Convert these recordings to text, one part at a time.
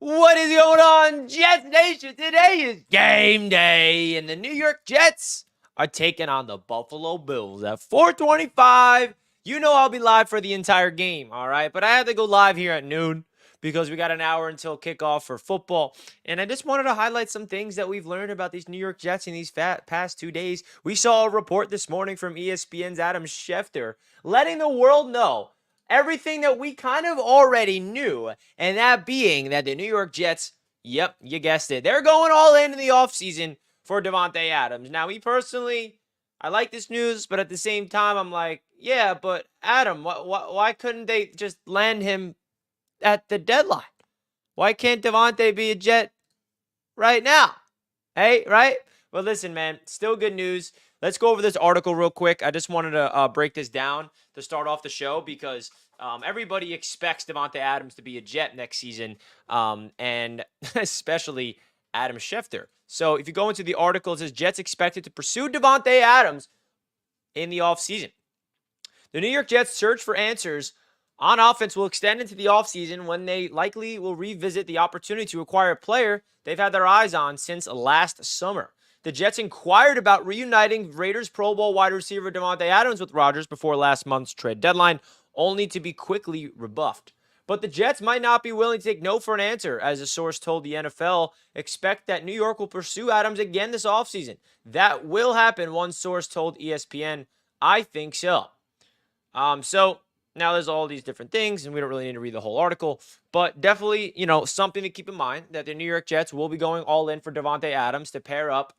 What is going on, Jets Nation? Today is game day, and the New York Jets are taking on the Buffalo Bills at 4:25. You know I'll be live for the entire game, all right? But I had to go live here at noon because we got an hour until kickoff for football. And I just wanted to highlight some things that we've learned about these New York Jets in these past 2 days. We saw a report this morning from ESPN's Adam Schefter letting the world know everything that we kind of already knew, and that being that the New York Jets, yep, you guessed it, they're going all in the offseason for Davante Adams. Now, me personally, I like this news, but at the same time, I'm like, yeah, but Adam, why couldn't they just land him at the deadline? Why can't Davante be a Jet right now? Hey, right? Well, listen, man, still good news. Let's go over this article real quick. I just wanted to break this down to start off the show because everybody expects Davante Adams to be a Jet next season, and especially Adam Schefter. So if you go into the article, it says Jets expected to pursue Davante Adams in the offseason. The New York Jets' search for answers on offense will extend into the offseason when they likely will revisit the opportunity to acquire a player they've had their eyes on since last summer. The Jets inquired about reuniting Raiders Pro Bowl wide receiver Davante Adams with Rodgers before last month's trade deadline, only to be quickly rebuffed. But the Jets might not be willing to take no for an answer, as a source told the NFL. Expect that New York will pursue Adams again this offseason. That will happen, one source told ESPN. I think so. So now there's all these different things, and we don't really need to read the whole article, but definitely, something to keep in mind that the New York Jets will be going all in for Davante Adams to pair up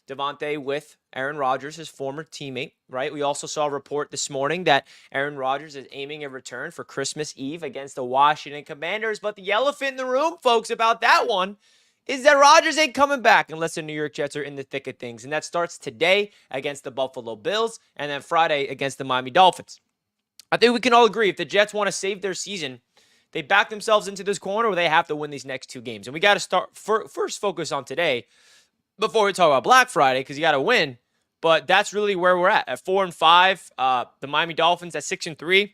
Davante with Aaron Rodgers, his former teammate, right? We also saw a report this morning that Aaron Rodgers is aiming a return for Christmas Eve against the Washington Commanders, but the elephant in the room, folks, about that one is that Rodgers ain't coming back unless the New York Jets are in the thick of things, and that starts today against the Buffalo Bills and then Friday against the Miami Dolphins. I think we can all agree if the Jets want to save their season, they back themselves into this corner where they have to win these next 2 games. And we got to start first focus on today before we talk about Black Friday because you got to win. But that's really where we're at 4-5. The Miami Dolphins at 6-3.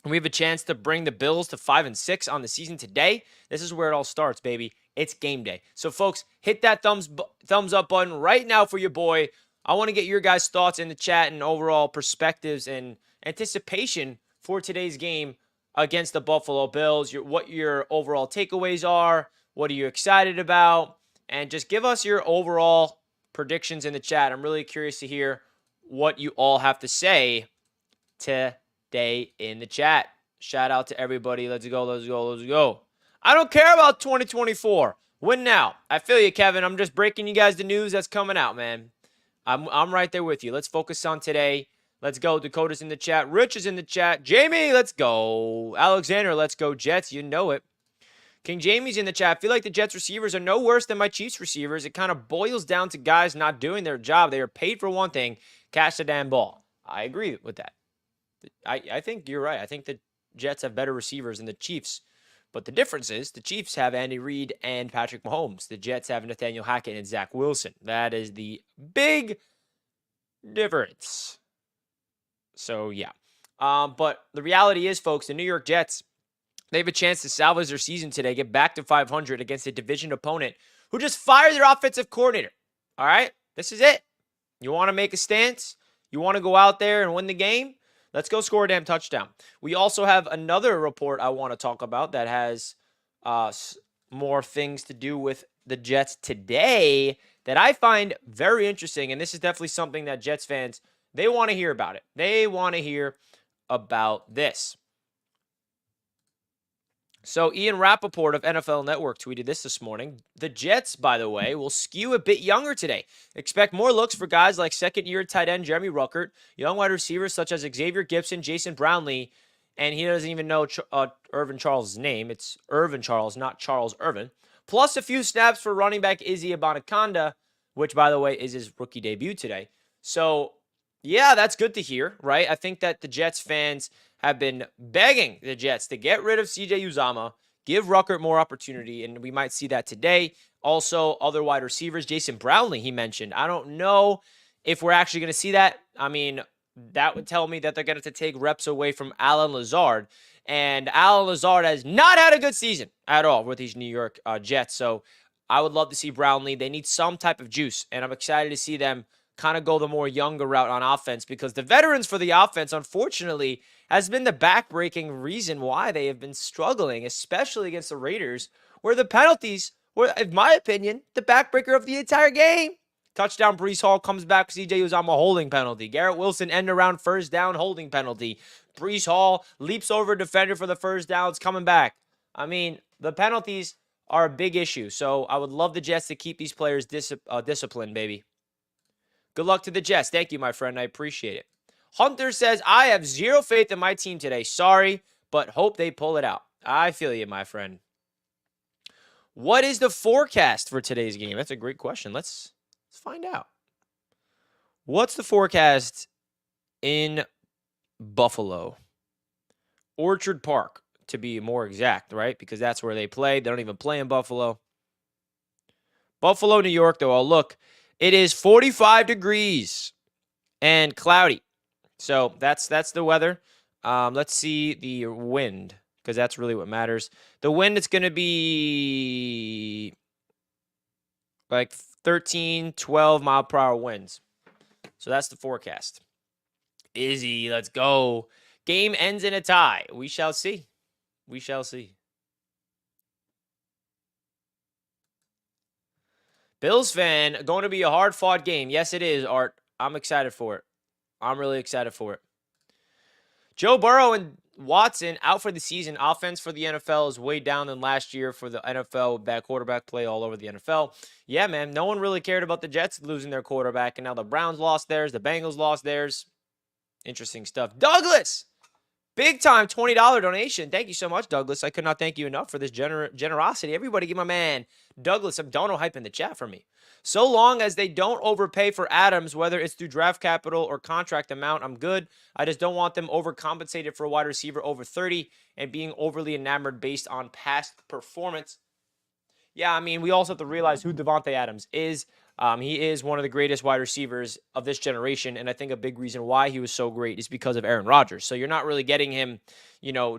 And we have a chance to bring the Bills to 5-6 on the season today. This is where it all starts, baby. It's game day. So, folks, hit that thumbs up button right now for your boy. I want to get your guys' thoughts in the chat and overall perspectives and anticipation for today's game against the Buffalo Bills. What your overall takeaways are. What are you excited about? And just give us your overall predictions in the chat. I'm really curious to hear what you all have to say today in the chat. Shout out to everybody. Let's go, let's go, let's go. I don't care about 2024. Win now. I feel you, Kevin. I'm just breaking you guys the news that's coming out, man. I'm right there with you. Let's focus on today. Let's go. Dakota's in the chat. Rich is in the chat. Jamie, let's go. Alexander, let's go. Jets, you know it. King Jamie's in the chat. I feel like the Jets receivers are no worse than my Chiefs receivers. It kind of boils down to guys not doing their job. They are paid for one thing, catch the damn ball. I agree with that. I think you're right. I think the Jets have better receivers than the Chiefs. But the difference is the Chiefs have Andy Reid and Patrick Mahomes. The Jets have Nathaniel Hackett and Zach Wilson. That is the big difference. So, yeah. But the reality is, folks, the New York Jets, they have a chance to salvage their season today, get back to 500 against a division opponent who just fired their offensive coordinator. All right? This is it. You want to make a stance? You want to go out there and win the game? Let's go score a damn touchdown. We also have another report I want to talk about that has more things to do with the Jets today that I find very interesting, and this is definitely something that Jets fans, they want to hear about it. They want to hear about this. So Ian Rappaport of NFL Network tweeted this morning. The Jets, by the way, will skew a bit younger today. Expect more looks for guys like second-year tight end Jeremy Ruckert, young wide receivers such as Xavier Gibson, Jason Brownlee, and he doesn't even know Irvin Charles' name. It's Irvin Charles, not Charles Irvin. Plus a few snaps for running back Izzy Abanikanda, which, by the way, is his rookie debut today. So, yeah, that's good to hear, right? I think that the Jets fans have been begging the Jets to get rid of CJ Uzomah, give Ruckert more opportunity, and we might see that today. Also, other wide receivers, Jason Brownlee, he mentioned. I don't know if we're actually going to see that. I mean, that would tell me that they're going to take reps away from Alan Lazard. And Allen Lazard has not had a good season at all with these New York Jets. So I would love to see Brownlee. They need some type of juice, and I'm excited to see them kind of go the more younger route on offense, because the veterans for the offense, unfortunately, has been the backbreaking reason why they have been struggling, especially against the Raiders, where the penalties were, in my opinion, the backbreaker of the entire game. Touchdown, Breece Hall comes back. CJ Uzomah holding penalty. Garrett Wilson end around first down holding penalty. Breece Hall leaps over defender for the first down. It's coming back. I mean, the penalties are a big issue. So I would love the Jets to keep these players disciplined, baby. Good luck to the Jets. Thank you, my friend. I appreciate it. Hunter says, I have zero faith in my team today. Sorry, but hope they pull it out. I feel you, my friend. What is the forecast for today's game? That's a great question. Let's find out. What's the forecast in Buffalo? Orchard Park, to be more exact, right? Because that's where they play. They don't even play in Buffalo. Buffalo, New York, though. Oh, look. It is 45 degrees and cloudy. So that's the weather. Let's see the wind, because that's really what matters. The wind is going to be like 13, 12 mile per hour winds. So that's the forecast. Izzy, let's go. Game ends in a tie. We shall see. We shall see. Bills fan, going to be a hard-fought game. Yes, it is, Art. I'm excited for it. I'm really excited for it. Joe Burrow and Watson out for the season. Offense for the NFL is way down than last year for the NFL with bad quarterback play all over the NFL. Yeah, man, no one really cared about the Jets losing their quarterback, and now the Browns lost theirs. The Bengals lost theirs. Interesting stuff. Douglas! Big time $20 donation. Thank you so much, Douglas. I could not thank you enough for this generosity. Everybody give my man Douglas some dono hype in the chat for me. So long as they don't overpay for Adams, whether it's through draft capital or contract amount, I'm good. I just don't want them overcompensated for a wide receiver over 30 and being overly enamored based on past performance. Yeah, I mean, we also have to realize who Davante Adams is. He is one of the greatest wide receivers of this generation, and I think a big reason why he was so great is because of Aaron Rodgers. So you're not really getting him,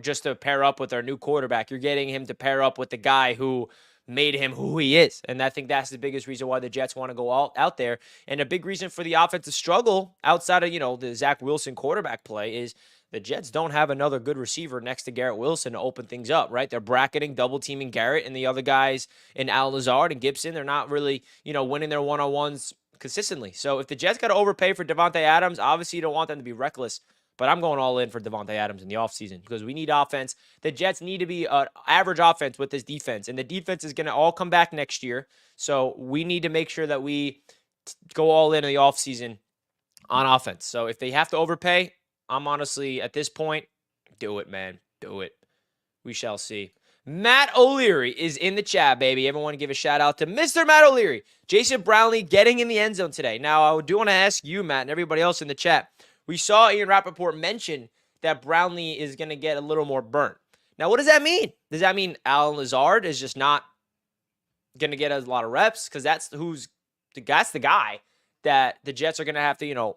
just to pair up with our new quarterback. You're getting him to pair up with the guy who made him who he is, and I think that's the biggest reason why the Jets want to go out there. And a big reason for the offense to struggle outside of, the Zach Wilson quarterback play is the Jets don't have another good receiver next to Garrett Wilson to open things up, right? They're bracketing, double-teaming Garrett, and the other guys in Al Lazard and Gibson, they're not really, winning their one-on-ones consistently. So if the Jets got to overpay for Davante Adams, obviously you don't want them to be reckless, but I'm going all in for Davante Adams in the offseason because we need offense. The Jets need to be an average offense with this defense, and the defense is going to all come back next year. So we need to make sure that we go all in the offseason on offense. So if they have to overpay, I'm honestly, at this point, do it, man. Do it. We shall see. Matt O'Leary is in the chat, baby. Everyone give a shout out to Mr. Matt O'Leary. Jason Brownlee getting in the end zone today. Now, I do want to ask you, Matt, and everybody else in the chat. We saw Ian Rappaport mention that Brownlee is going to get a little more burnt. Now, what does that mean? Does that mean Allen Lazard is just not going to get a lot of reps? Because that's the guy that the Jets are going to have to,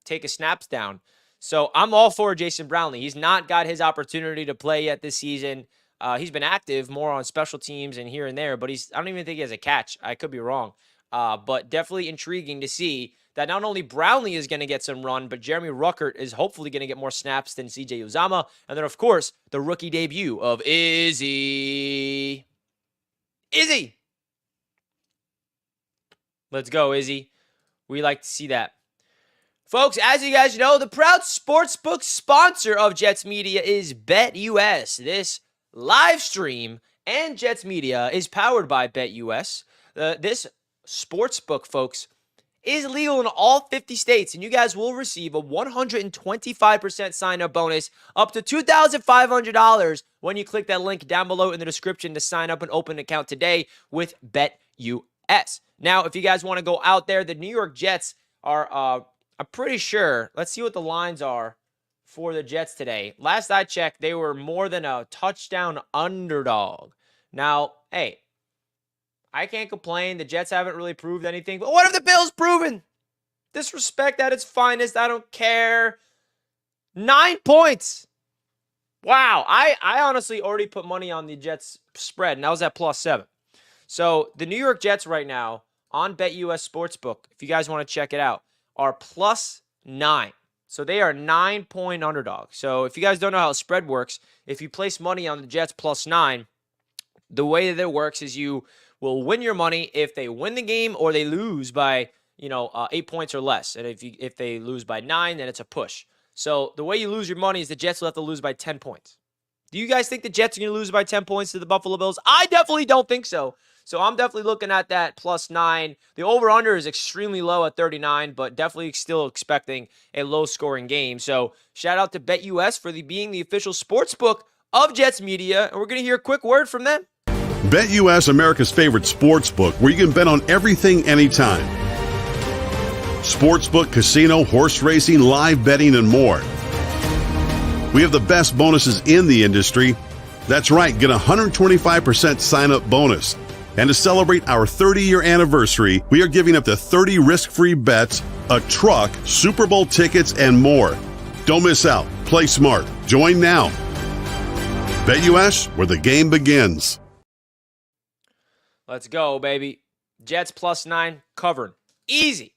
take his snaps down. So I'm all for Jason Brownlee. He's not got his opportunity to play yet this season. He's been active more on special teams and here and there, but I don't even think he has a catch. I could be wrong. But definitely intriguing to see that not only Brownlee is going to get some run, but Jeremy Ruckert is hopefully going to get more snaps than CJ Uzomah. And then, of course, the rookie debut of Izzy. Izzy! Let's go, Izzy. We like to see that. Folks, as you guys know, the proud sportsbook sponsor of Jets Media is BetUS. This live stream and Jets Media is powered by BetUS. This sportsbook, folks, is legal in all 50 states, and you guys will receive a 125% sign-up bonus up to $2,500 when you click that link down below in the description to sign up and open an account today with BetUS. Now, if you guys want to go out there, the New York Jets are... I'm pretty sure. Let's see what the lines are for the Jets today. Last I checked, they were more than a touchdown underdog. Now, hey, I can't complain. The Jets haven't really proved anything. But what have the Bills proven? Disrespect at its finest. I don't care. 9 points. Wow. I honestly already put money on the Jets spread, and that was at +7. So the New York Jets right now on BetUS Sportsbook, if you guys want to check it out, are +9. So they are 9-point underdog. So if you guys don't know how a spread works, if you place money on the Jets +9, the way that it works is you will win your money if they win the game or they lose by 8 points or less. And if they lose by 9, then it's a push. So the way you lose your money is the Jets will have to lose by 10 points. Do you guys think the Jets are going to lose by 10 points to the Buffalo Bills? I definitely don't think so. So I'm definitely looking at that +9. The over-under is extremely low at 39, but definitely still expecting a low-scoring game. So shout out to BetUS for being the official sports book of Jets Media. And we're going to hear a quick word from them. BetUS, America's favorite sports book, where you can bet on everything anytime. Sportsbook, casino, horse racing, live betting, and more. We have the best bonuses in the industry. That's right, get a 125% sign-up bonus. And to celebrate our 30-year anniversary, we are giving up to 30 risk-free bets, a truck, Super Bowl tickets, and more. Don't miss out. Play smart. Join now. BetUS, where the game begins. Let's go, baby. Jets +9 covering. Easy.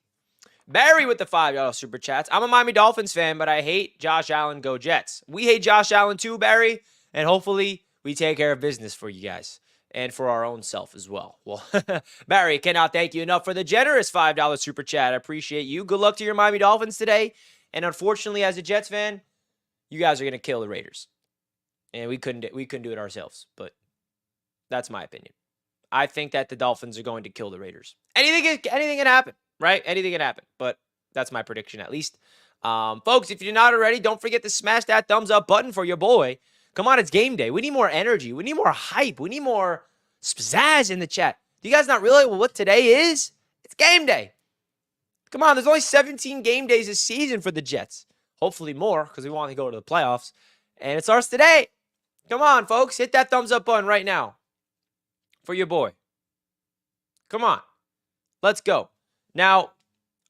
Barry with the $5 super chats. I'm a Miami Dolphins fan, but I hate Josh Allen. Go Jets. We hate Josh Allen too, Barry, and hopefully we take care of business for you guys and for our own self as well. Well, Barry, cannot thank you enough for the generous $5 super chat. I appreciate you. Good luck to your Miami Dolphins today. And unfortunately, as a Jets fan, you guys are going to kill the Raiders. And we couldn't do it ourselves, but that's my opinion. I think that the Dolphins are going to kill the Raiders. Anything can happen, right? Anything can happen, but that's my prediction at least. Folks, if you're not already, don't forget to smash that thumbs up button for your boy. Come on, it's game day. We need more energy. We need more hype. We need more pizzazz in the chat. Do you guys not realize what today is? It's game day. Come on, there's only 17 game days this season for the Jets. Hopefully more, because we want to go to the playoffs. And it starts today. Come on, folks. Hit that thumbs up button right now for your boy. Come on. Let's go. Now,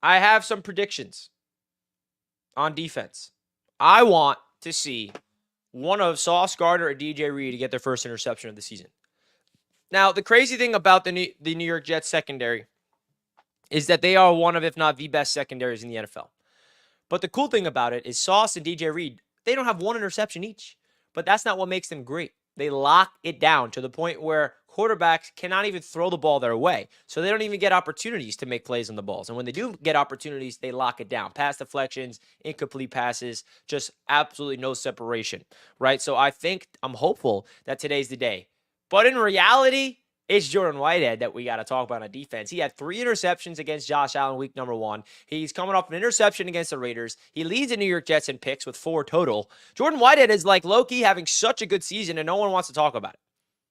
I have some predictions on defense. I want to see one of Sauce Gardner or DJ Reed to get their first interception of the season. Now, the crazy thing about the New York Jets secondary is that they are one of, if not the best secondaries in the NFL. But the cool thing about it is Sauce and DJ Reed, they don't have one interception each. But that's not what makes them great. They lock it down to the point where quarterbacks cannot even throw the ball their way. So they don't even get opportunities to make plays on the balls. And when they do get opportunities, they lock it down. Pass deflections, incomplete passes, just absolutely no separation, right? So I'm hopeful that today's the day. But in reality, it's Jordan Whitehead that we got to talk about on defense. He had 3 interceptions against Josh Allen week number 1. He's coming off an interception against the Raiders. He leads the New York Jets in picks with 4 total. Jordan Whitehead is like low-key having such a good season, and no one wants to talk about it.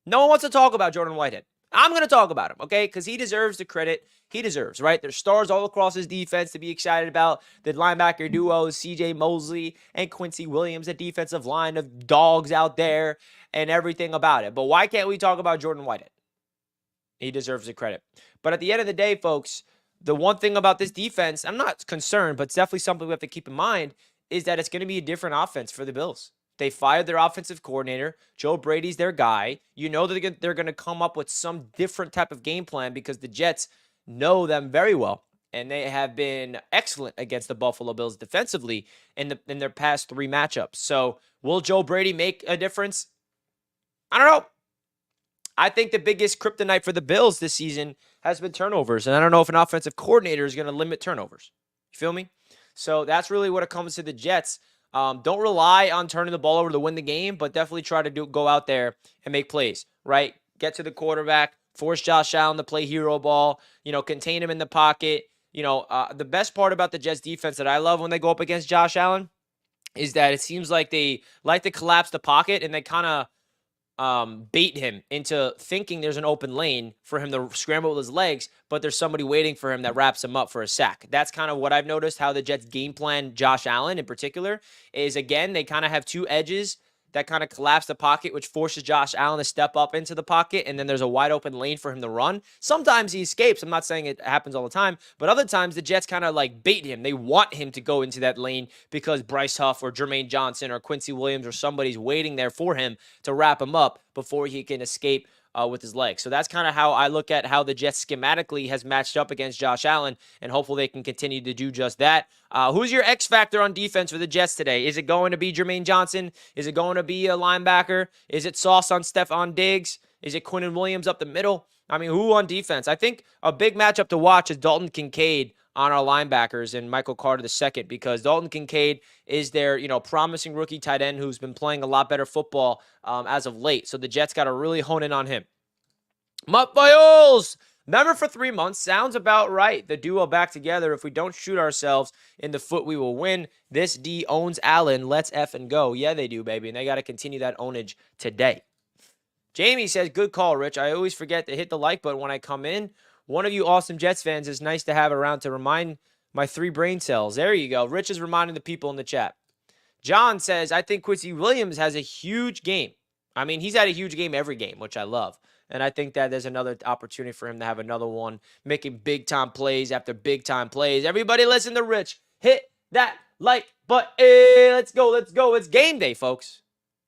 No one wants to talk about Jordan Whitehead. I'm going to talk about him, okay? Because he deserves the credit he deserves, right? There's stars all across his defense to be excited about. The linebacker duo, C.J. Mosley and Quincy Williams, the defensive line of dogs out there and everything about it. But why can't we talk about Jordan Whitehead? He deserves the credit. But at the end of the day, folks, the one thing about this defense, I'm not concerned, but it's definitely something we have to keep in mind, is that it's going to be a different offense for the Bills. They fired their offensive coordinator. Joe Brady's their guy. You know that they're going to come up with some different type of game plan because the Jets know them very well. And they have been excellent against the Buffalo Bills defensively in their past 3 matchups. So will Joe Brady make a difference? I don't know. I think the biggest kryptonite for the Bills this season has been turnovers. And I don't know if an offensive coordinator is going to limit turnovers. You feel me? So that's really what it comes to the Jets. Don't rely on turning the ball over to win the game, but definitely try to go out there and make plays, right? Get to the quarterback, force Josh Allen to play hero ball, contain him in the pocket. The best part about the Jets defense that I love when they go up against Josh Allen is that it seems like they like to collapse the pocket and they kind of bait him into thinking there's an open lane for him to scramble with his legs, but there's somebody waiting for him that wraps him up for a sack. That's kind of what I've noticed how the Jets game plan Josh Allen in particular is, again, they kind of have 2 edges that kind of collapse the pocket, which forces Josh Allen to step up into the pocket, and then there's a wide open lane for him to run. Sometimes he escapes. I'm not saying it happens all the time, but other times the Jets kind of like bait him. They want him to go into that lane because Bryce Huff or Jermaine Johnson or Quincy Williams or somebody's waiting there for him to wrap him up before he can escape with his legs. So that's kind of how I look at how the Jets schematically has matched up against Josh Allen, and hopefully they can continue to do just that. Who's your X factor on defense for the Jets today? Is it going to be Jermaine Johnson? Is it going to be a linebacker? Is it Sauce on Stephon Diggs? Is it Quinnen Williams up the middle? I mean, who on defense? I think a big matchup to watch is Dalton Kincaid on our linebackers and Michael Carter II, because Dalton Kincaid is their, promising rookie tight end who's been playing a lot better football as of late. So the Jets got to really hone in on him. Mutt Viols! Member for 3 months. Sounds about right. The duo back together. If we don't shoot ourselves in the foot, we will win. This D owns Allen. Let's effing go. Yeah, they do, baby. And they got to continue that ownage today. Jamie says, good call, Rich. I always forget to hit the like button when I come in. One of you awesome Jets fans is nice to have around to remind my 3 brain cells. There you go. Rich is reminding the people in the chat. John says, I think Quincy Williams has a huge game. I mean, he's had a huge game every game, which I love. And I think that there's another opportunity for him to have another one, making big-time plays after big-time plays. Everybody listen to Rich. Hit that like button. Hey, let's go, let's go. It's game day, folks.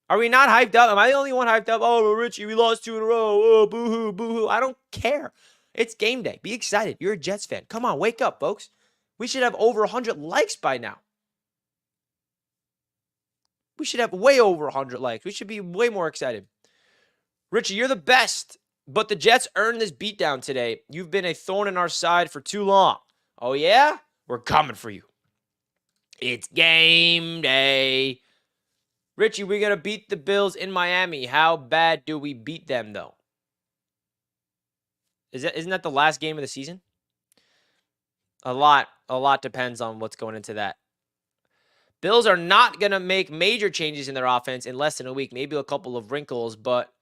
Are we not hyped up? Am I the only one hyped up? Oh, Richie, we lost 2 in a row. Oh, boo-hoo, boo-hoo. I don't care. It's game day. Be excited. You're a Jets fan. Come on, wake up, folks. We should have over 100 likes by now. We should have way over 100 likes. We should be way more excited. Richie, you're the best, but the Jets earned this beatdown today. You've been a thorn in our side for too long. Oh, yeah? We're coming for you. It's game day. Richie, we're going to beat the Bills in Miami. How bad do we beat them, though? Isn't that the last game of the season? A lot depends on what's going into that. Bills are not going to make major changes in their offense in less than a week. Maybe a couple of wrinkles, but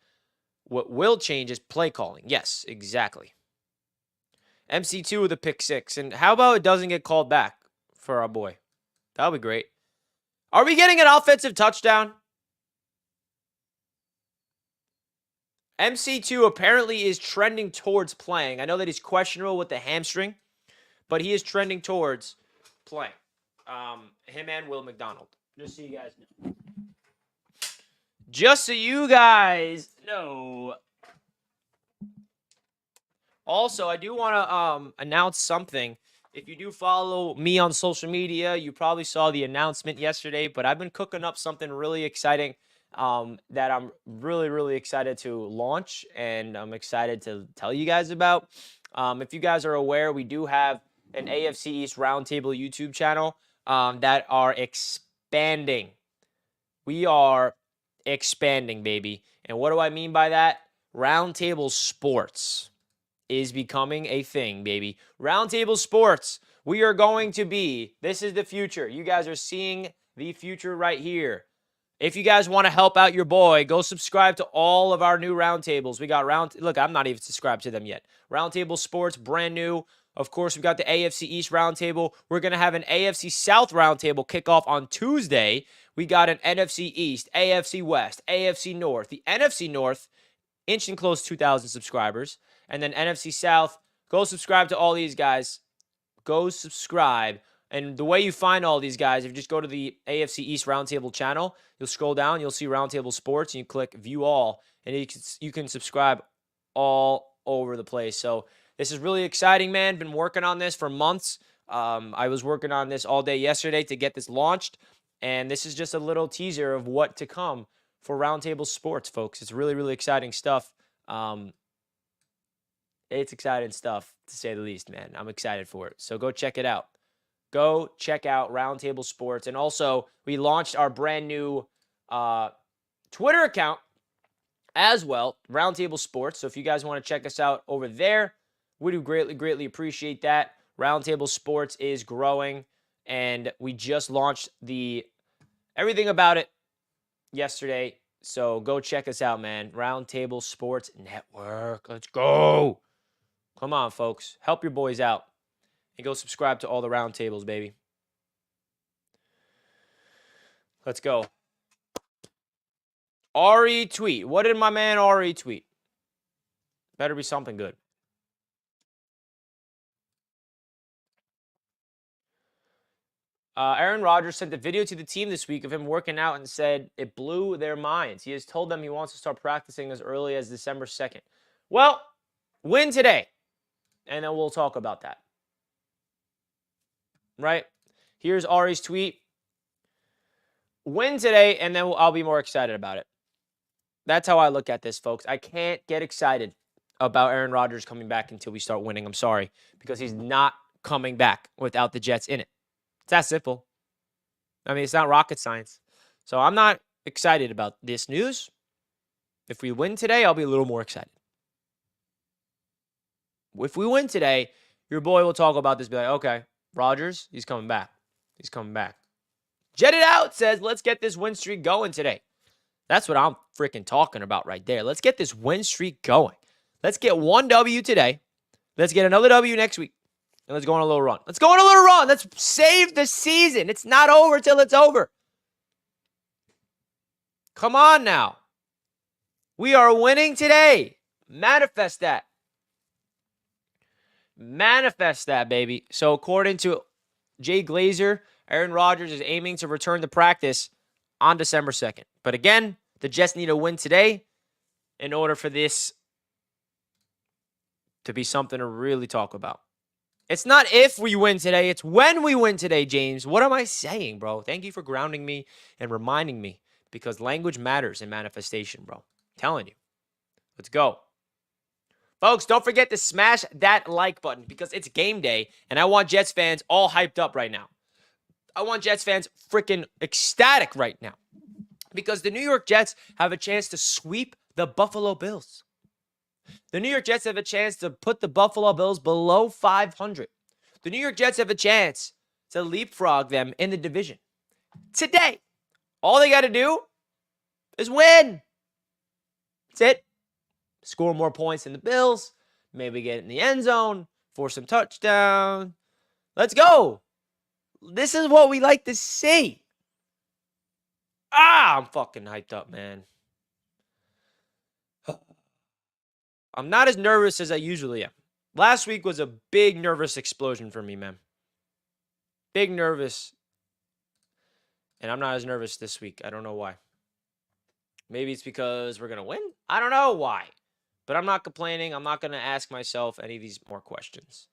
what will change is play calling. Yes, exactly. MC2 with a pick 6. And how about it doesn't get called back for our boy? That would be great. Are we getting an offensive touchdown? MC2 apparently is trending towards playing. I know that he's questionable with the hamstring, but he is trending towards playing. Him and Will McDonald. Just so you guys know. Just so you guys know. Also, I do want to announce something. If you do follow me on social media, you probably saw the announcement yesterday, but I've been cooking up something really exciting that I'm really, really excited to launch, and I'm excited to tell you guys about. If you guys are aware, we do have an AFC East Roundtable YouTube channel that are expanding. We are expanding, baby. And what do I mean by that? Roundtable Sports is becoming a thing, baby. Roundtable Sports. We are going to be, this is the future. You guys are seeing the future right here. If you guys want to help out your boy, go subscribe to all of our new roundtables. We got look, I'm not even subscribed to them yet. Roundtable Sports, brand new. Of course, we've got the AFC East Roundtable. We're going to have an AFC South Roundtable kickoff on Tuesday. We got an NFC East, AFC West, AFC North. The NFC North, inching close to 2,000 subscribers. And then NFC South, go subscribe to all these guys. Go subscribe. And the way you find all these guys, if you just go to the AFC East Roundtable channel, you'll scroll down, you'll see Roundtable Sports, and you click View All, and you can subscribe all over the place. So this is really exciting, man. Been working on this for months. I was working on this all day yesterday to get this launched, and this is just a little teaser of what to come for Roundtable Sports, folks. It's really, really exciting stuff. It's exciting stuff, to say the least, man. I'm excited for it. So go check it out. Go check out Roundtable Sports. And also, we launched our brand new Twitter account as well, Roundtable Sports. So if you guys want to check us out over there, we do greatly, greatly appreciate that. Roundtable Sports is growing, and we just launched everything about it yesterday. So go check us out, man. Roundtable Sports Network. Let's go. Come on, folks. Help your boys out. And go subscribe to all the roundtables, baby. Let's go. Ari tweet. What did my man Ari tweet? Better be something good. Aaron Rodgers sent a video to the team this week of him working out and said it blew their minds. He has told them he wants to start practicing as early as December 2nd. Well, win today, and then we'll talk about that. Right? Here's Ari's tweet. Win today, and then I'll be more excited about it. That's how I look at this, folks. I can't get excited about Aaron Rodgers coming back until we start winning. I'm sorry, because he's not coming back without the Jets in it. It's that simple. I mean, it's not rocket science. So I'm not excited about this news. If we win today, I'll be a little more excited. If we win today, your boy will talk about this, be like, okay, Rodgers, he's coming back. He's coming back. Jet It Out says, let's get this win streak going today. That's what I'm freaking talking about right there. Let's get this win streak going. Let's get one W today. Let's get another W next week. And let's go on a little run. Let's go on a little run. Let's save the season. It's not over till it's over. Come on now. We are winning today. Manifest that. Manifest that, baby. So according to Jay Glazer, Aaron Rodgers is aiming to return to practice on December 2nd. But again, the Jets need a win today in order for this to be something to really talk about. It's not if we win today, it's when we win today, James. What am I saying, bro? Thank you for grounding me and reminding me, because language matters in manifestation, bro. I'm telling you. Let's go. Folks, don't forget to smash that like button because it's game day, and I want Jets fans all hyped up right now. I want Jets fans freaking ecstatic right now because the New York Jets have a chance to sweep the Buffalo Bills. The New York Jets have a chance to put the Buffalo Bills below 500. The New York Jets have a chance to leapfrog them in the division. Today, all they got to do is win. That's it. Score more points than the Bills. Maybe get in the end zone. Force some touchdown. Let's go. This is what we like to see. I'm fucking hyped up, man. I'm not as nervous as I usually am. Last week was a big nervous explosion for me, man. Big nervous. And I'm not as nervous this week. I don't know why. Maybe it's because we're going to win. I don't know why. But I'm not complaining. I'm not going to ask myself any of these more questions.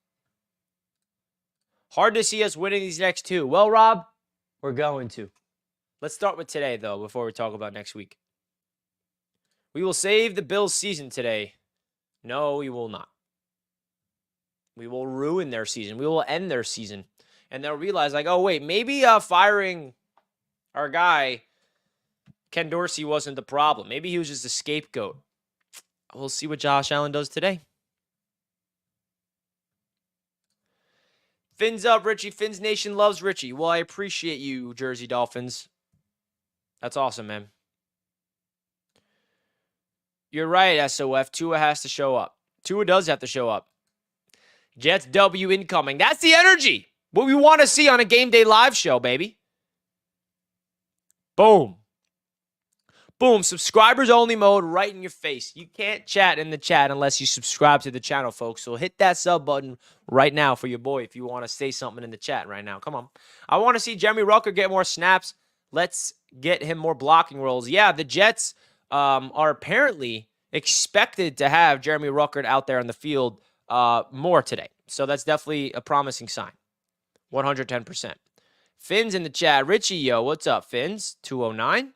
Hard to see us winning these next two. Well, Rob, we're going to. Let's start with today, though, before we talk about next week. We will save the Bills' season today. No, we will not. We will ruin their season. We will end their season. And they'll realize, like, oh, wait, maybe firing our guy, Ken Dorsey, wasn't the problem. Maybe he was just a scapegoat. We'll see what Josh Allen does today. Fins up, Richie. Fins Nation loves Richie. Well, I appreciate you, Jersey Dolphins. That's awesome, man. You're right, SOF. Tua has to show up. Tua does have to show up. Jets W incoming. That's the energy. What we want to see on a game day live show, baby. Boom. Boom. Subscribers only mode right in your face. You can't chat in the chat unless you subscribe to the channel, folks. So hit that sub button right now for your boy if you want to say something in the chat right now. Come on. I want to see Jeremy Rucker get more snaps. Let's get him more blocking roles. Yeah, the Jets are apparently expected to have Jeremy Ruckert out there on the field more today. So that's definitely a promising sign. 110%. Finn's in the chat. Richie, yo, what's up, Finn's? 209.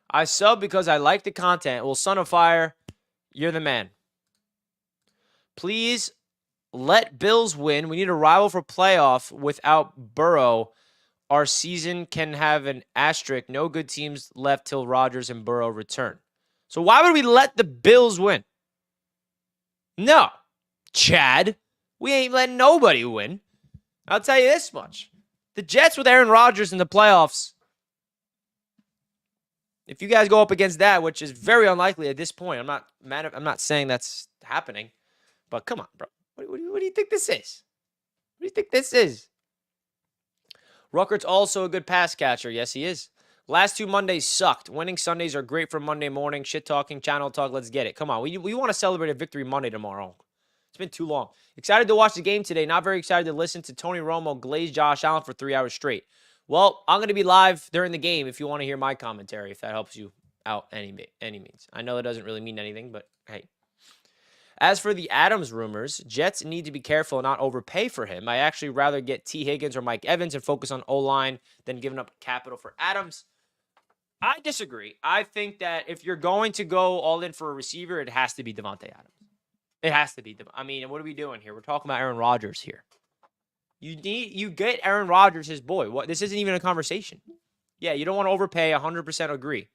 I sub because I like the content. Well, Son of Fire, you're the man. Please let Bills win. We need a rival for playoff. Without Burrow, our season can have an asterisk. No good teams left till Rodgers and Burrow return. So why would we let the Bills win? No, Chad. We ain't letting nobody win. I'll tell you this much. The Jets with Aaron Rodgers in the playoffs, if you guys go up against that, which is very unlikely at this point, I'm not saying that's happening, but come on, bro. What do you think this is? What do you think this is? Ruckert's also a good pass catcher. Yes, he is. Last 2 Mondays sucked. Winning Sundays are great for Monday morning. Shit talking, channel talk. Let's get it. Come on. We want to celebrate a victory Monday tomorrow. It's been too long. Excited to watch the game today. Not very excited to listen to Tony Romo glaze Josh Allen for 3 hours straight. Well, I'm going to be live during the game if you want to hear my commentary, if that helps you out any means. I know that doesn't really mean anything, but hey. As for the Adams rumors, Jets need to be careful and not overpay for him. I actually rather get T. Higgins or Mike Evans and focus on O-line than giving up capital for Adams. I disagree. I think that if you're going to go all in for a receiver, it has to be Davante Adams. It has to be. I mean, what are we doing here? We're talking about Aaron Rodgers here. You get Aaron Rodgers, his boy. What? This isn't even a conversation. Yeah, you don't want to overpay. 100% agree.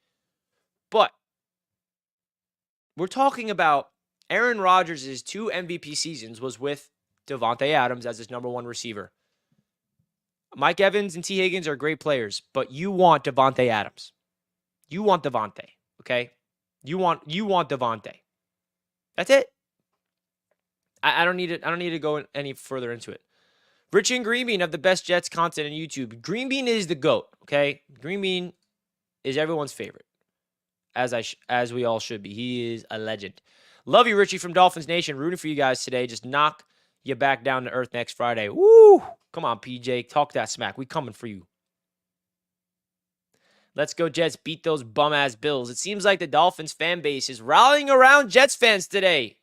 But we're talking about Aaron Rodgers' 2 MVP seasons was with Davante Adams as his number 1 receiver. Mike Evans and T. Higgins are great players, but you want Davante Adams. You want Davante, okay? You want Davante. That's it. I don't need to go any further into it. Richie and Green Bean have the best Jets content on YouTube. Green Bean is the GOAT, okay? Green Bean is everyone's favorite, as we all should be. He is a legend. Love you, Richie from Dolphins Nation. Rooting for you guys today. Just knock you back down to earth next Friday. Woo! Come on, PJ. Talk that smack. We coming for you. Let's go, Jets. Beat those bum-ass Bills. It seems like the Dolphins fan base is rallying around Jets fans today.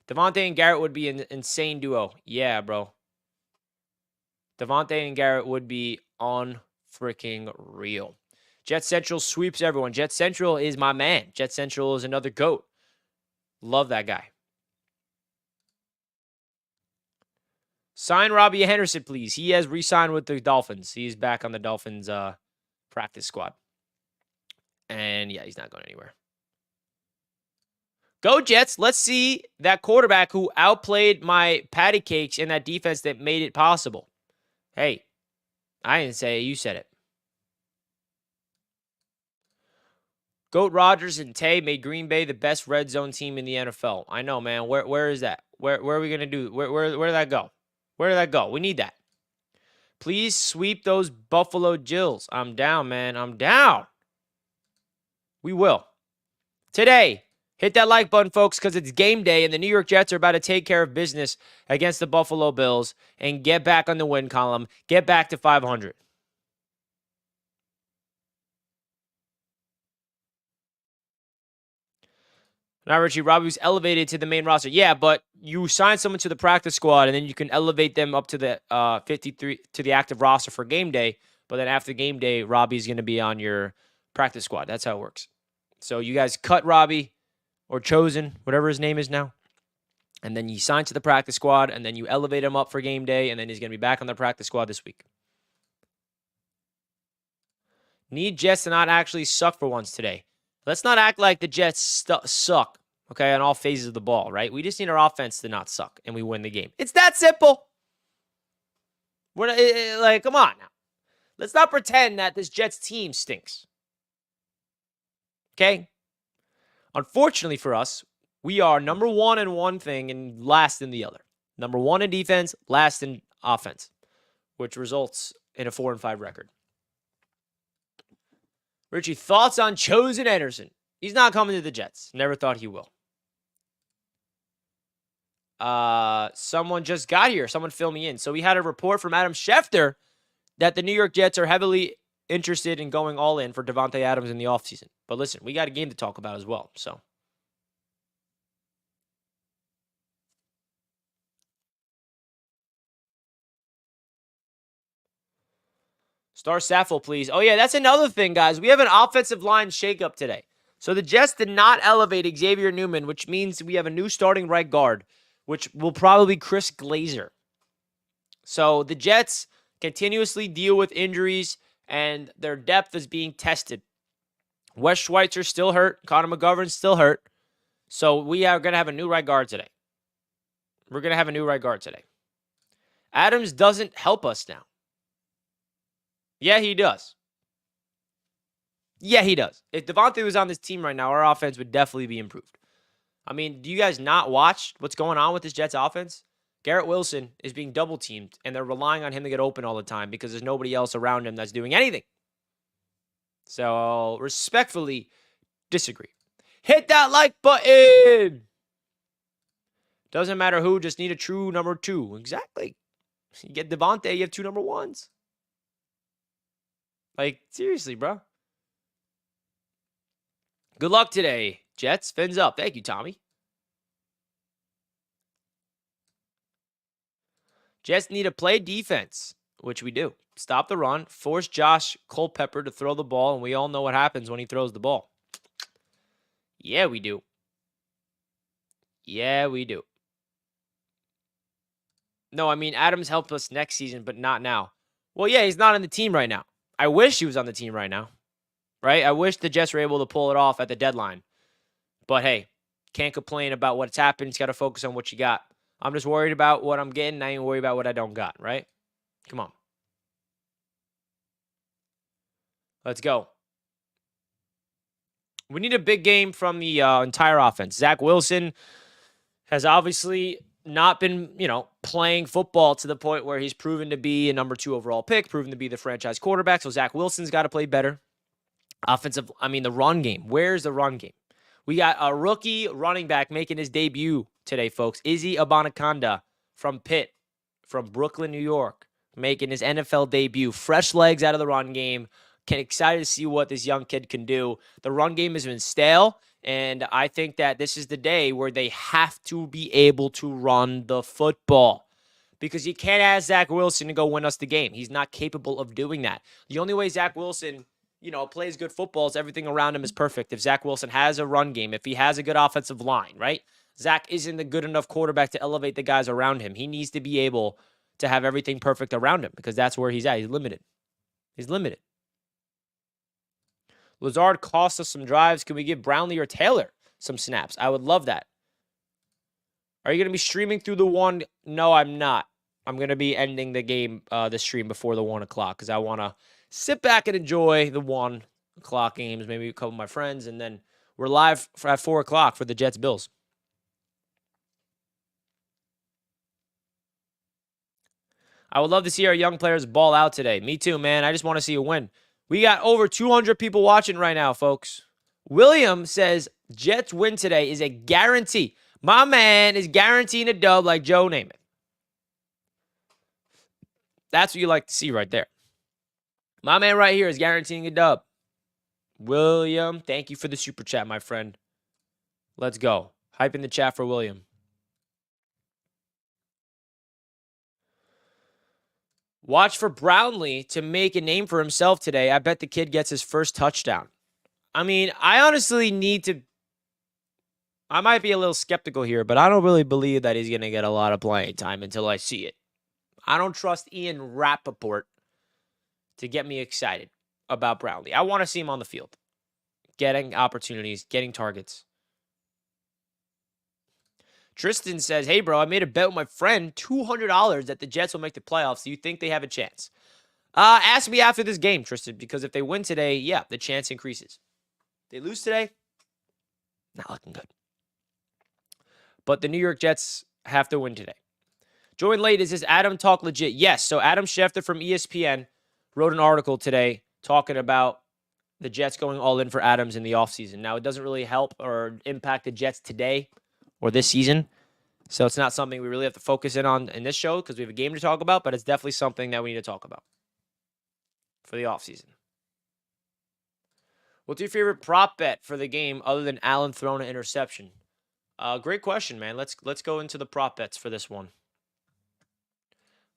Davante and Garrett would be an insane duo. Yeah, bro. Davante and Garrett would be unfreaking real. Jet Central sweeps everyone. Jet Central is my man. Jet Central is another GOAT. Love that guy. Sign Robbie Henderson, please. He has re-signed with the Dolphins. He's back on the Dolphins practice squad. And yeah, he's not going anywhere. Go Jets. Let's see that quarterback who outplayed my patty cakes in that defense that made it possible. Hey, I didn't say it. You said it. Goat Rodgers and Tay made Green Bay the best red zone team in the NFL. I know, man. Where is that? Where are we going to do? Where did that go? Where did that go? We need that. Please sweep those Buffalo Jills. I'm down, man. I'm down. We will. Today, hit that like button, folks, because it's game day, and the New York Jets are about to take care of business against the Buffalo Bills and get back on the win column, get back to 500. Now, Richie, Robbie was elevated to the main roster. Yeah, but you sign someone to the practice squad, and then you can elevate them up to the 53 to the active roster for game day. But then after game day, Robbie's going to be on your practice squad. That's how it works. So you guys cut Robbie or Chosen, whatever his name is now, and then you sign to the practice squad, and then you elevate him up for game day, and then he's going to be back on the practice squad this week. Need Jets to not actually suck for once today. Let's not act like the Jets suck, okay, on all phases of the ball, right? We just need our offense to not suck, and we win the game. It's that simple. We're not, like, come on now. Let's not pretend that this Jets team stinks. Okay? Unfortunately for us, we are number 1 in one thing and last in the other. Number 1 in defense, last in offense, which results in a 4-5 record. Richie, thoughts on Chosen Anderson? He's not coming to the Jets. Never thought he will. Someone just got here. Someone fill me in. So we had a report from Adam Schefter that the New York Jets are heavily interested in going all in for Davante Adams in the offseason. But listen, we got a game to talk about as well. So Star Saffel, please. Oh, yeah, that's another thing, guys. We have an offensive line shakeup today. So the Jets did not elevate Xavier Newman, which means we have a new starting right guard, which will probably be Chris Glazer. So the Jets continuously deal with injuries, and their depth is being tested. Wes Schweitzer still hurt. Connor McGovern's still hurt. So we are going to have a new right guard today. We're going to have a new right guard today. Adams doesn't help us now. Yeah, he does. Yeah, he does. If Davante was on this team right now, our offense would definitely be improved. I mean, do you guys not watch what's going on with this Jets offense? Garrett Wilson is being double teamed, and they're relying on him to get open all the time because there's nobody else around him that's doing anything. So, respectfully disagree. Hit that like button. Doesn't matter who, just need a true number 2. Exactly. You get Davante, you have 2 number 1s. Like, seriously, bro. Good luck today, Jets. Fins up. Thank you, Tommy. Jets need to play defense, which we do. Stop the run, force Josh Culpepper to throw the ball, and we all know what happens when he throws the ball. Yeah, we do. Yeah, we do. No, I mean, Adams helped us next season, but not now. Well, yeah, he's not on the team right now. I wish he was on the team right now, right? I wish the Jets were able to pull it off at the deadline. But hey, can't complain about what's happened. You got to focus on what you got. I'm just worried about what I'm getting. I ain't worried about what I don't got, right? Come on. Let's go. We need a big game from the entire offense. Zach Wilson has obviously not been, playing football to the point where he's proven to be a number 2 overall pick, proven to be the franchise quarterback. So Zach Wilson's got to play better. The run game. Where's the run game? We got a rookie running back making his debut today, folks. Izzy Abanikanda from Pitt, from Brooklyn, New York, making his NFL debut. Fresh legs out of the run game. Excited to see what this young kid can do. The run game has been stale, and I think that this is the day where they have to be able to run the football because you can't ask Zach Wilson to go win us the game. He's not capable of doing that. The only way Zach Wilson, plays good football is everything around him is perfect. If Zach Wilson has a run game, if he has a good offensive line, right? Zach isn't a good enough quarterback to elevate the guys around him. He needs to be able to have everything perfect around him because that's where he's at. He's limited. Lazard cost us some drives. Can we give Brownlee or Taylor some snaps? I would love that. Are you going to be streaming through the 1? No, I'm not. I'm going to be ending the game, the stream before the 1 o'clock because I want to sit back and enjoy the 1 o'clock games, maybe a couple of my friends, and then we're live at 4 o'clock for the Jets-Bills. I would love to see our young players ball out today. Me too, man. I just want to see a win. We got over 200 people watching right now, folks. William says Jets win today is a guarantee. My man is guaranteeing a dub like Joe Namath. That's what you like to see right there. My man right here is guaranteeing a dub. William, thank you for the super chat, my friend. Let's go. Hype in the chat for William. Watch for Brownlee to make a name for himself today. I bet the kid gets his first touchdown. I honestly I might be a little skeptical here, but I don't really believe that he's going to get a lot of playing time until I see it. I don't trust Ian Rappaport to get me excited about Brownlee. I want to see him on the field, getting opportunities, getting targets. Tristan says, hey, bro, I made a bet with my friend, $200 that the Jets will make the playoffs. Do you think they have a chance? Ask me after this game, Tristan, because if they win today, yeah, the chance increases. If they lose today, not looking good. But the New York Jets have to win today. Join late. Is this Adam Talk legit? Yes. So Adam Schefter from ESPN wrote an article today talking about the Jets going all in for Adams in the offseason. Now, it doesn't really help or impact the Jets today or this season. So it's not something we really have to focus in on in this show because we have a game to talk about, but it's definitely something that we need to talk about for the offseason. What's your favorite prop bet for the game other than Allen throwing an interception? Great question, man. Let's go into the prop bets for this one.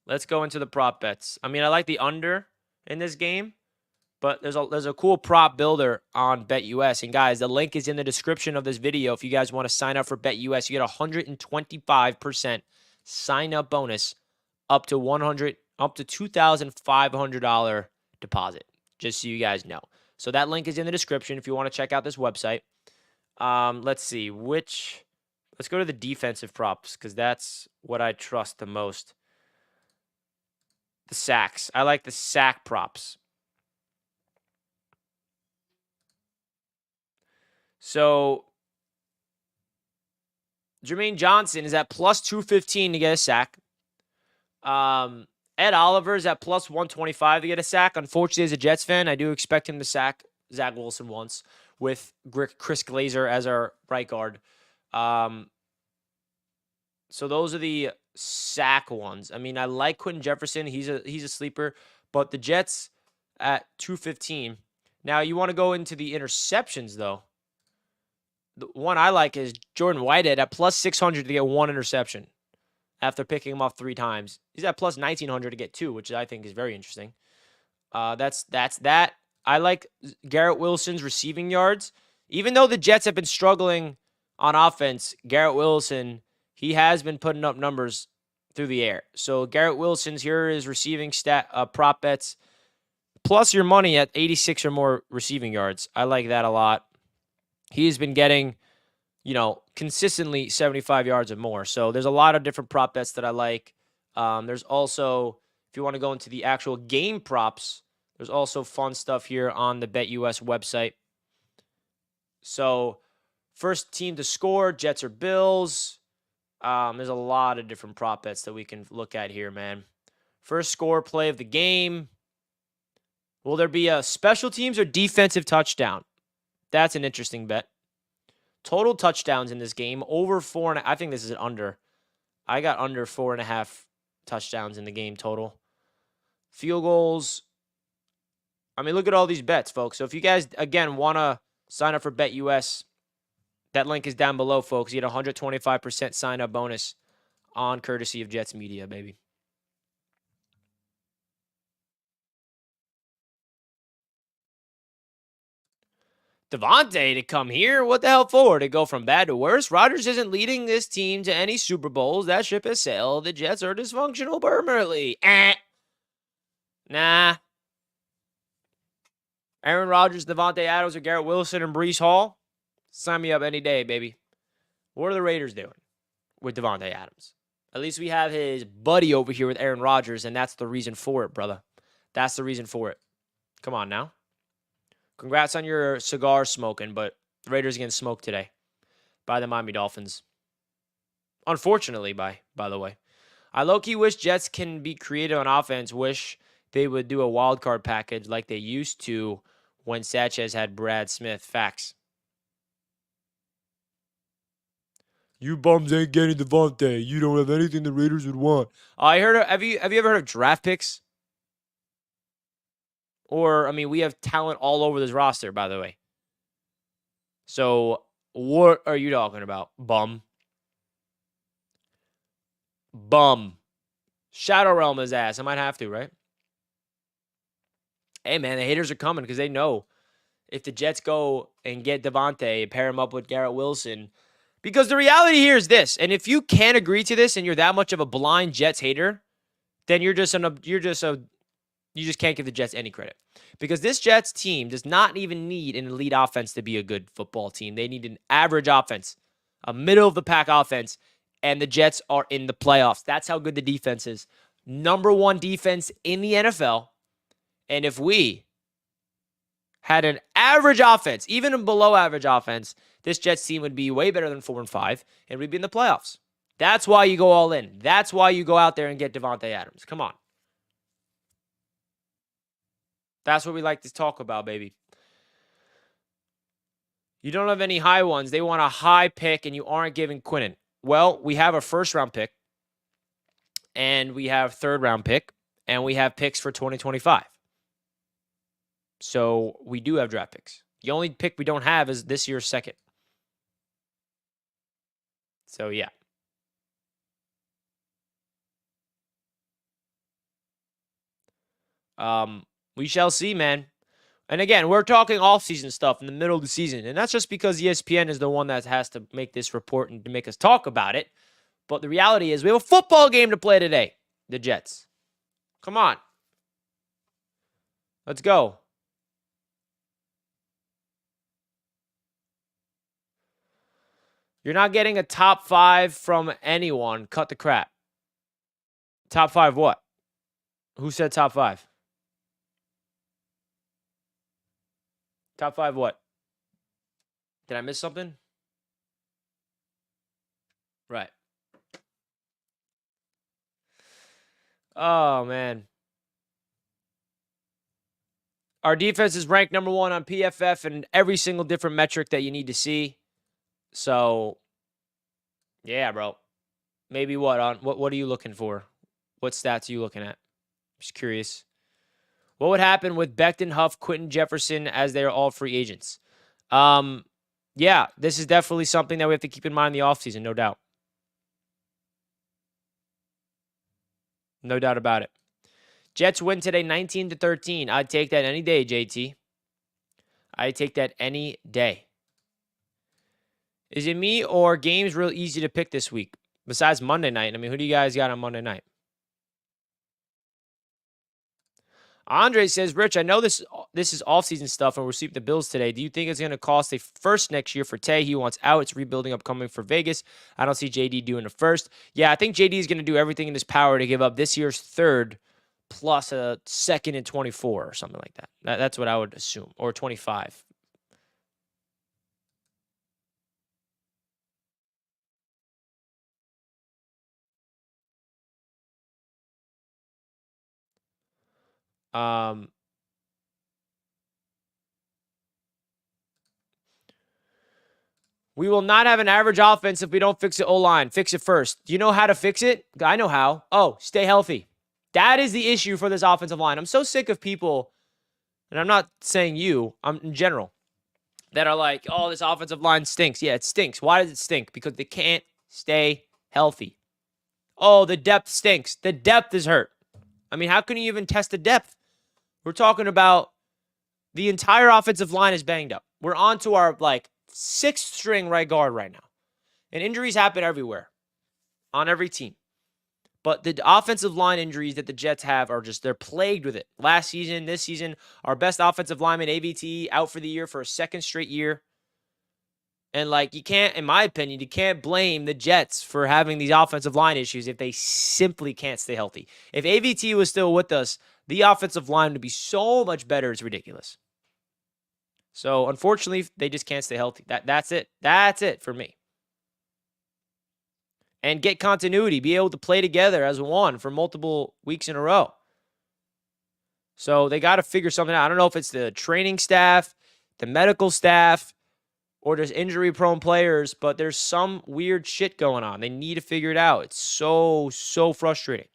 Let's go into the prop bets. I like the under in this game, but there's a cool prop builder on BetUS. And guys, the link is in the description of this video. If you guys want to sign up for BetUS, you get 125% sign up bonus up to $2,500 deposit. Just so you guys know. So that link is in the description if you want to check out this website. Let's see let's go to the defensive props because that's what I trust the most. The sacks. I like the sack props. So Jermaine Johnson is at plus 215 to get a sack. Ed Oliver's at plus 125 to get a sack. Unfortunately, as a Jets fan, I do expect him to sack Zach Wilson once with Chris Glazer as our right guard. So those are the sack ones. I mean, I like Quentin Jefferson. He's a sleeper, but the Jets at 215. Now you want to go into the interceptions though. The one I like is Jordan Whitehead at plus 600 to get one interception after picking him off 3 times. He's at plus 1900 to get 2, which I think is very interesting. That's that. I like Garrett Wilson's receiving yards. Even though the Jets have been struggling on offense, Garrett Wilson, he has been putting up numbers through the air. So Garrett Wilson's here is receiving prop bets plus your money at 86 or more receiving yards. I like that a lot. He's been getting, consistently 75 yards or more. So there's a lot of different prop bets that I like. There's also, if you want to go into the actual game props, there's also fun stuff here on the BetUS website. So first team to score, Jets or Bills. There's a lot of different prop bets that we can look at here, man. First score play of the game. Will there be a special teams or defensive touchdown? That's an interesting bet. Total touchdowns in this game, over 4. I think this is an under. I got under 4.5 touchdowns in the game total. Field goals. I mean, look at all these bets, folks. So if you guys, again, want to sign up for BetUS, that link is down below, folks. You get a 125% sign-up bonus on courtesy of Jets Media, baby. Davante to come here? What the hell for? To go from bad to worse? Rodgers isn't leading this team to any Super Bowls. That ship has sailed. The Jets are dysfunctional permanently. Nah. Aaron Rodgers, Davante Adams, or Garrett Wilson and Breece Hall? Sign me up any day, baby. What are the Raiders doing with Davante Adams? At least we have his buddy over here with Aaron Rodgers, and that's the reason for it, brother. That's the reason for it. Come on now. Congrats on your cigar smoking, but the Raiders are getting smoked today by the Miami Dolphins. Unfortunately, by the way. I low-key wish Jets can be creative on offense. Wish they would do a wild card package like they used to when Sanchez had Brad Smith. Facts. You bums ain't getting Davante. You don't have anything the Raiders would want. I heard. Have you ever heard of draft picks? Or, I mean, we have talent all over this roster, by the way. So, what are you talking about, bum? Bum. Shadow Realm his ass. I might have to, right? Hey, man, the haters are coming because they know if the Jets go and get Davante and pair him up with Garrett Wilson. Because the reality here is this, and if you can't agree to this and you're that much of a blind Jets hater, then you just can't give the Jets any credit. Because this Jets team does not even need an elite offense to be a good football team. They need an average offense, a middle-of-the-pack offense, and the Jets are in the playoffs. That's how good the defense is. Number 1 defense in the NFL. And if we had an average offense, even a below-average offense, this Jets team would be way better than 4-5, and we'd be in the playoffs. That's why you go all in. That's why you go out there and get Davante Adams. Come on. That's what we like to talk about, baby. You don't have any high ones. They want a high pick, and you aren't giving Quinnen. Well, we have a first-round pick, and we have third-round pick, and we have picks for 2025. So we do have draft picks. The only pick we don't have is this year's second. So, yeah. We shall see, man. And again, we're talking off-season stuff in the middle of the season. And that's just because ESPN is the one that has to make this report and to make us talk about it. But the reality is we have a football game to play today. The Jets. Come on. Let's go. You're not getting a top 5 from anyone. Cut the crap. Top 5 what? Who said top 5? Top 5 what? Did I miss something? Right. Oh, man. Our defense is ranked number 1 on PFF and every single different metric that you need to see. So, yeah, bro. Maybe what are you looking for? What stats are you looking at? Just curious. What would happen with Becton, Huff, Quentin Jefferson as they are all free agents? Yeah, this is definitely something that we have to keep in mind in the offseason, no doubt. No doubt about it. Jets win today 19-13. I'd take that any day, JT. I'd take that any day. Is it me or games real easy to pick this week? Besides Monday night. I mean, who do you guys got on Monday night? Andre says, Rich, I know this is offseason stuff and we're sweeping the Bills today. Do you think it's going to cost a first next year for Tay? He wants out. It's rebuilding upcoming for Vegas. I don't see JD doing a first. Yeah, I think JD is going to do everything in his power to give up this year's third plus a second and 24 or something like that. That's what I would assume. Or 25. We will not have an average offense if we don't fix the O-line. Fix it first. Do you know how to fix it? I know how. Oh, stay healthy. That is the issue for this offensive line. I'm so sick of people, and I'm not saying you, I'm in general, that are like, oh, this offensive line stinks. Yeah, it stinks. Why does it stink? Because they can't stay healthy. Oh, the depth stinks. The depth is hurt. I mean, how can you even test the depth? We're talking about the entire offensive line is banged up. We're on to our, sixth string right guard right now. And injuries happen everywhere, on every team. But the offensive line injuries that the Jets have are they're plagued with it. Last season, this season, our best offensive lineman, AVT, out for the year for a second straight year. And, you can't, in my opinion, you can't blame the Jets for having these offensive line issues if they simply can't stay healthy. If AVT was still with us, the offensive line would be so much better, it's ridiculous. So, unfortunately, they just can't stay healthy. That's it. That's it for me. And get continuity. Be able to play together as one for multiple weeks in a row. So, they got to figure something out. I don't know if it's the training staff, the medical staff, or just injury-prone players, but there's some weird shit going on. They need to figure it out. It's so frustrating.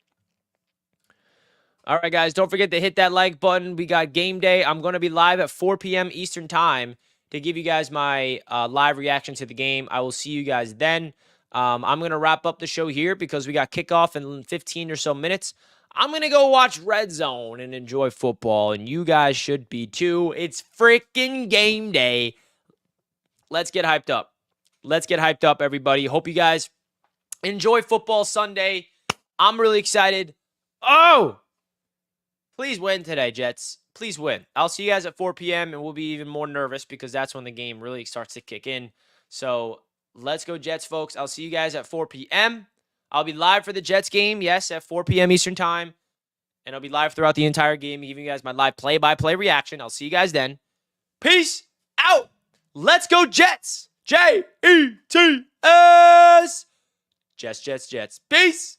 All right, guys, don't forget to hit that like button. We got game day. I'm going to be live at 4 p.m. Eastern time to give you guys my live reaction to the game. I will see you guys then. I'm going to wrap up the show here because we got kickoff in 15 or so minutes. I'm going to go watch Red Zone and enjoy football, and you guys should be too. It's freaking game day. Let's get hyped up. Let's get hyped up, everybody. Hope you guys enjoy football Sunday. I'm really excited. Oh! Please win today, Jets. Please win. I'll see you guys at 4 p.m., and we'll be even more nervous because that's when the game really starts to kick in. So let's go, Jets, folks. I'll see you guys at 4 p.m. I'll be live for the Jets game, yes, at 4 p.m. Eastern time. And I'll be live throughout the entire game, giving you guys my live play-by-play reaction. I'll see you guys then. Peace out. Let's go, Jets. Jets. Jets, Jets, Jets. Peace.